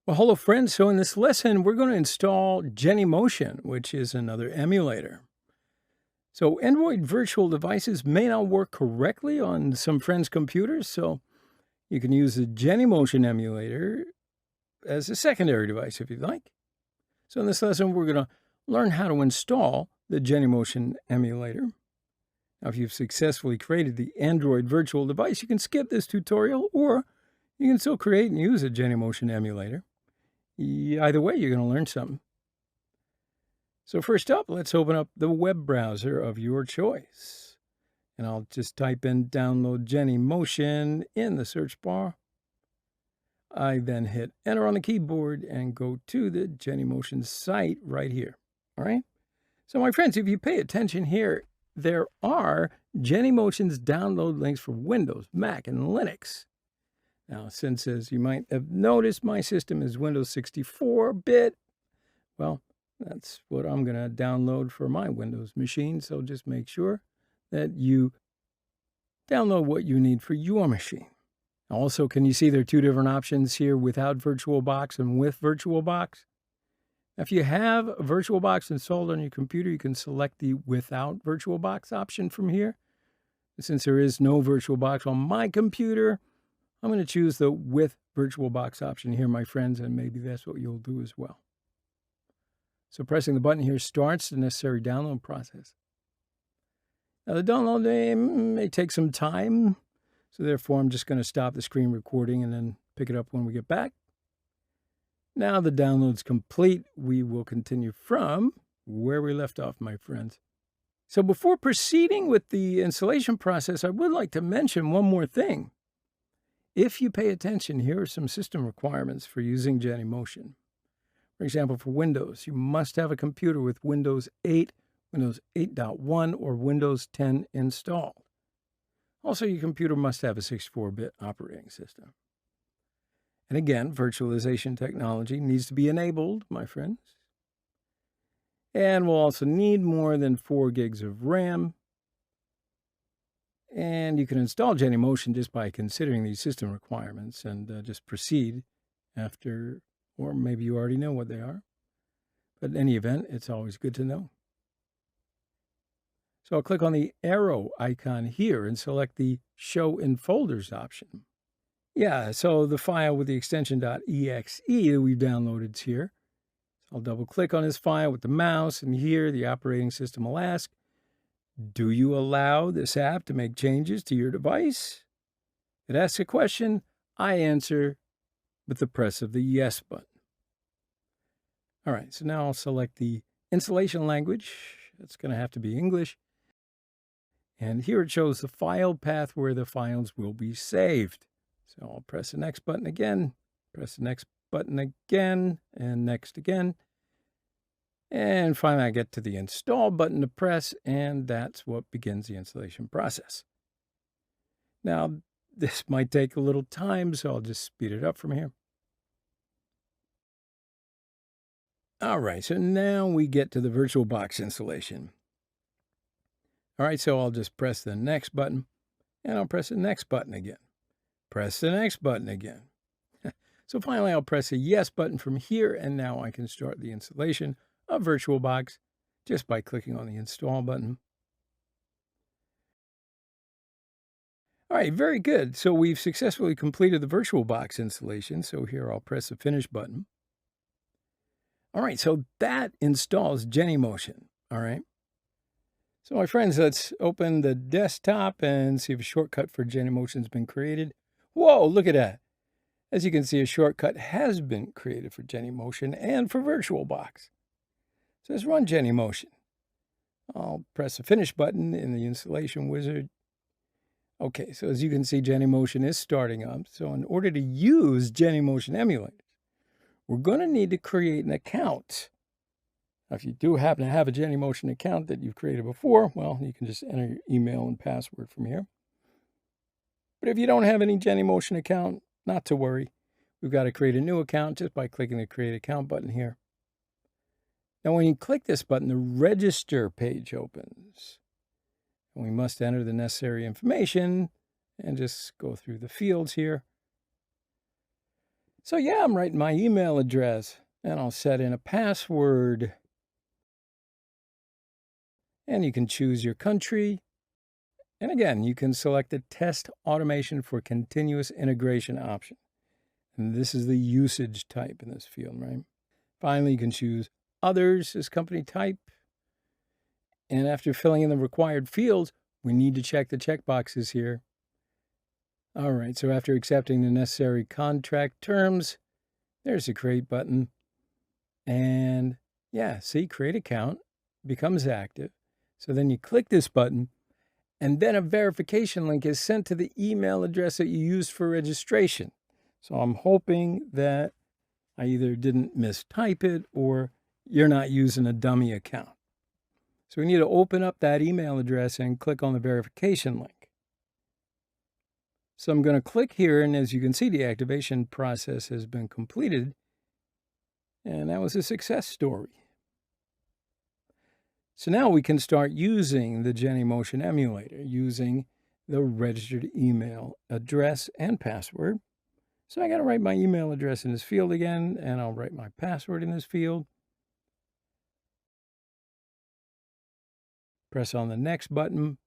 Well, hello friends. So in this lesson, we're going to install Genymotion, which is another emulator. So Android virtual devices may not work correctly on some friends' computers, so you can use the Genymotion emulator as a secondary device if you'd like. So in this lesson, we're going to learn how to install the Genymotion emulator. Now, if you've successfully created the Android virtual device, you can skip this tutorial, or you can still create and use a Genymotion emulator. Either way, you're going to learn something. So first up, let's open up the web browser of your choice. And I'll just type in download Genymotion in the search bar. I then hit enter on the keyboard and go to the Genymotion site right here. All right. So my friends, if you pay attention here, there are Genymotion's download links for Windows, Mac, and Linux. Now, since as you might have noticed, my system is Windows 64-bit, well, that's what I'm going to download for my Windows machine. So just make sure that you download what you need for your machine. Also, can you see there are two different options here, without VirtualBox and with VirtualBox? If you have VirtualBox installed on your computer, you can select the without VirtualBox option from here. Since there is no VirtualBox on my computer, I'm going to choose the with VirtualBox option here, my friends, and maybe that's what you'll do as well. So pressing the button here starts the necessary download process. Now the download may take some time, so therefore I'm just going to stop the screen recording and then pick it up when we get back. Now the download's complete. We will continue from where we left off, my friends. So before proceeding with the installation process, I would like to mention one more thing. If you pay attention, here are some system requirements for using Genymotion. For example, for Windows, you must have a computer with Windows 8, Windows 8.1, or Windows 10 installed. Also, your computer must have a 64-bit operating system. And again, virtualization technology needs to be enabled, my friends. And we'll also need more than 4 gigs of RAM. And you can install Genymotion just by considering these system requirements and just proceed after, or maybe you already know what they are. But in any event, it's always good to know. So I'll click on the arrow icon here and select the Show in Folders option. Yeah, so the file with the extension .exe that we've downloaded is here. So I'll double click on this file with the mouse, and here the operating system will ask, do you allow this app to make changes to your device? It asks a question. I answer with the press of the yes button. All right, so now I'll select the installation language. It's going to have to be English. And here it shows the file path where the files will be saved. So I'll press the next button again, press the next button again, and next again. And finally, I get to the install button to press, and that's what begins the installation process. Now, this might take a little time, so I'll just speed it up from here. All right, so now we get to the VirtualBox installation. All right, so I'll just press the next button, and I'll press the next button again. Press the next button again. So finally, I'll press the yes button from here, and now I can start the installation of VirtualBox just by clicking on the install button. All right, very good. So we've successfully completed the VirtualBox installation. So here I'll press the finish button. All right, so that installs Genymotion. All right. So my friends, let's open the desktop and see if a shortcut for Genymotion has been created. Whoa, look at that. As you can see, a shortcut has been created for Genymotion and for VirtualBox. So let's run Genymotion. I'll press the finish button in the installation wizard. Okay, so as you can see, Genymotion is starting up. So in order to use Genymotion emulators, we're going to need to create an account. Now, if you do happen to have a Genymotion account that you've created before, well, you can just enter your email and password from here. But if you don't have any Genymotion account, not to worry. We've got to create a new account just by clicking the Create Account button here. Now, when you click this button, the Register page opens. And we must enter the necessary information and just go through the fields here. So yeah, I'm writing my email address, and I'll set in a password. And you can choose your country. And again, you can select the Test Automation for Continuous Integration option. And this is the usage type in this field, right? Finally, you can choose Others as company type. And after filling in the required fields, we need to check the checkboxes here. All right, so after accepting the necessary contract terms, there's the Create button. And yeah, see, Create Account becomes active. So then you click this button, and then a verification link is sent to the email address that you used for registration. So I'm hoping that I either didn't mistype it or you're not using a dummy account. So we need to open up that email address and click on the verification link. So I'm going to click here, and as you can see, the activation process has been completed. And that was a success story. So now we can start using the Genymotion Emulator using the registered email address and password. So I got to write my email address in this field again, and I'll write my password in this field. Press on the next button.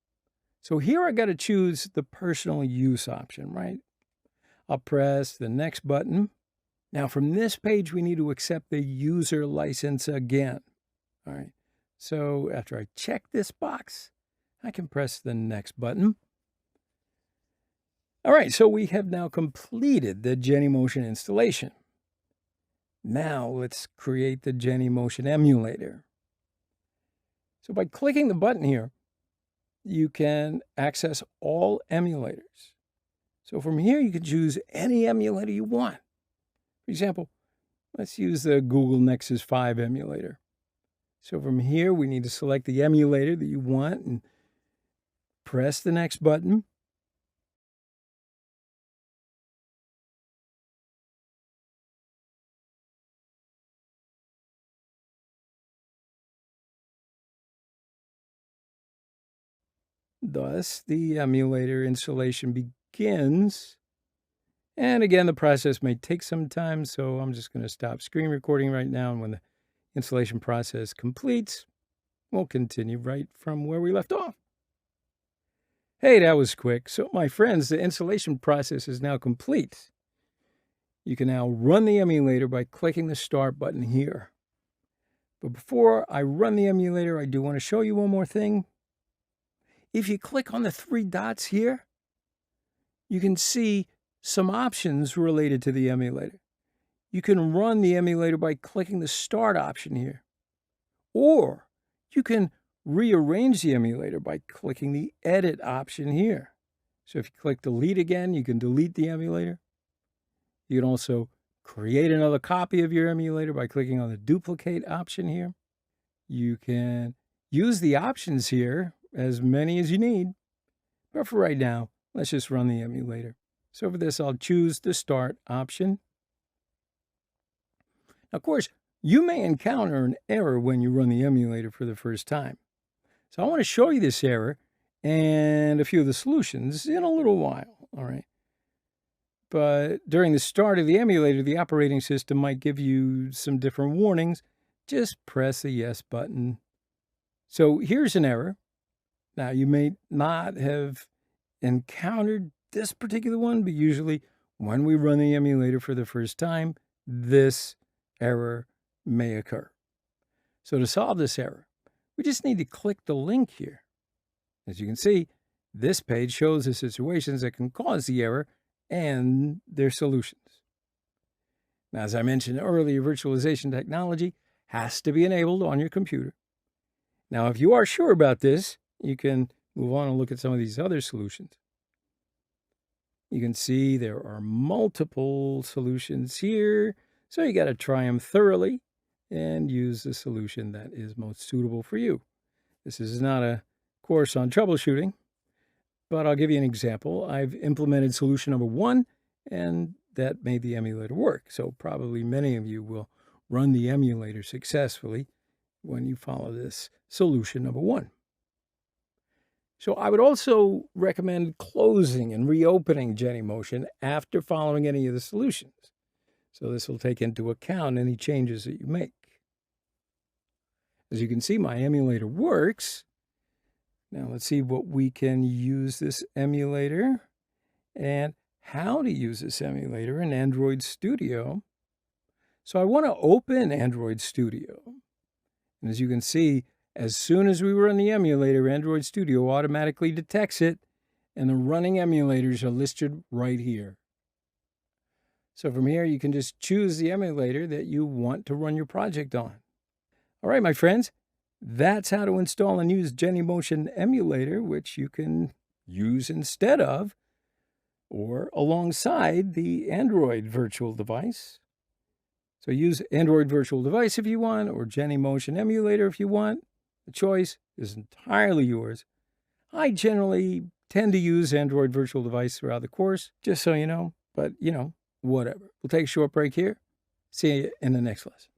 So here I got to choose the personal use option, right? I'll press the next button. Now from this page, we need to accept the user license again. All right. So after I check this box, I can press the next button. All right, so we have now completed the Genymotion installation. Now let's create the Genymotion Emulator. So by clicking the button here, you can access all emulators. So from here, you can choose any emulator you want. For example, let's use the Google Nexus 5 emulator. So from here, we need to select the emulator that you want and press the next button. Thus, the emulator installation begins. And again, the process may take some time, so I'm just going to stop screen recording right now. And when the installation process completes, we'll continue right from where we left off. Hey, that was quick. So my friends, the installation process is now complete. You can now run the emulator by clicking the Start button here. But before I run the emulator, I do want to show you one more thing. If you click on the three dots here, you can see some options related to the emulator. You can run the emulator by clicking the Start option here. Or you can rearrange the emulator by clicking the Edit option here. So if you click Delete again, you can delete the emulator. You can also create another copy of your emulator by clicking on the Duplicate option here. You can use the options here, as many as you need. But for right now, let's just run the emulator. So for this, I'll choose the Start option. Of course, you may encounter an error when you run the emulator for the first time. So I want to show you this error and a few of the solutions in a little while, all right? But during the start of the emulator, the operating system might give you some different warnings. Just press the Yes button. So here's an error. Now, you may not have encountered this particular one, but usually when we run the emulator for the first time, this error may occur. So to solve this error, we just need to click the link here. As you can see, this page shows the situations that can cause the error and their solutions. Now, as I mentioned earlier, virtualization technology has to be enabled on your computer. Now, if you are sure about this, you can move on and look at some of these other solutions. You can see there are multiple solutions here, so you got to try them thoroughly and use the solution that is most suitable for you. This is not a course on troubleshooting, but I'll give you an example. I've implemented solution number 1, and that made the emulator work. So probably many of you will run the emulator successfully when you follow this solution number 1. So I would also recommend closing and reopening Genymotion after following any of the solutions. So this will take into account any changes that you make. As you can see, my emulator works. Now let's see what we can use this emulator and how to use this emulator in Android Studio. So I want to open Android Studio. And as you can see, as soon as we run the emulator, Android Studio automatically detects it, and the running emulators are listed right here. So from here, you can just choose the emulator that you want to run your project on. All right, my friends, that's how to install and use Genymotion Emulator, which you can use instead of or alongside the Android virtual device. So use Android virtual device if you want, or Genymotion Emulator if you want. The choice is entirely yours. I generally tend to use Android virtual device throughout the course, just so you know, but whatever. We'll take a short break here. See you in the next lesson.